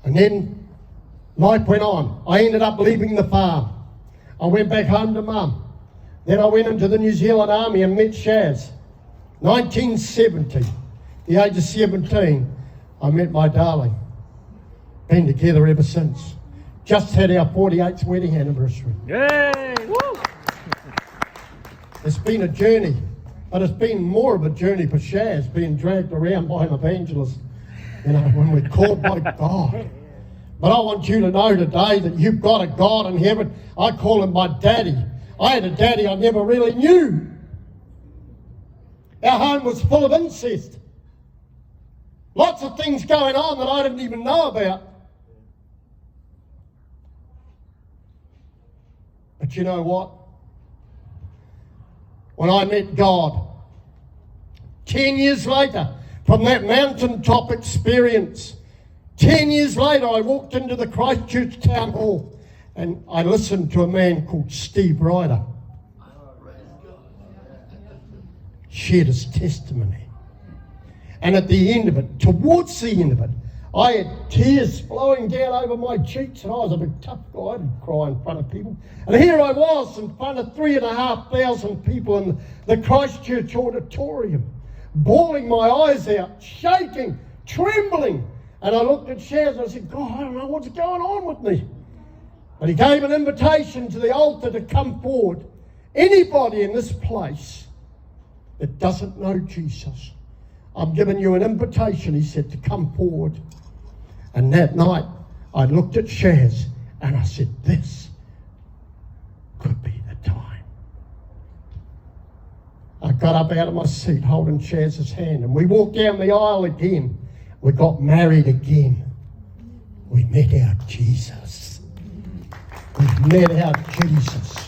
And then life went on. I ended up leaving the farm. I went back home to Mum. Then I went into the New Zealand Army and met Shaz. 1970, the age of 17, I met my darling. Been together ever since. Just had our 48th wedding anniversary. Yay! Woo! It's been a journey, but it's been more of a journey for Shaz, being dragged around by an evangelist, when we're called by God. But I want you to know today that you've got a God in heaven. I call him my daddy. I had a daddy I never really knew. Our home was full of incest. Lots of things going on that I didn't even know about. But you know what? When I met God, 10 years later, from that mountaintop experience, 10 years later, I walked into the Christchurch Town Hall and I listened to a man called Steve Ryder. Shared his testimony. And at the end of it, towards the end of it, I had tears flowing down over my cheeks, and I was a big tough guy. I didn't cry in front of people. And here I was in front of 3,500 people in the Christchurch auditorium, bawling my eyes out, shaking, trembling. And I looked at Shaz and I said, God, I don't know what's going on with me. But he gave an invitation to the altar to come forward. Anybody in this place that doesn't know Jesus, I'm giving you an invitation, he said, to come forward. And that night, I looked at Shaz and I said, this could be the time. I got up out of my seat holding Shaz's hand and we walked down the aisle again. We got married again. We met our Jesus. We met our Jesus.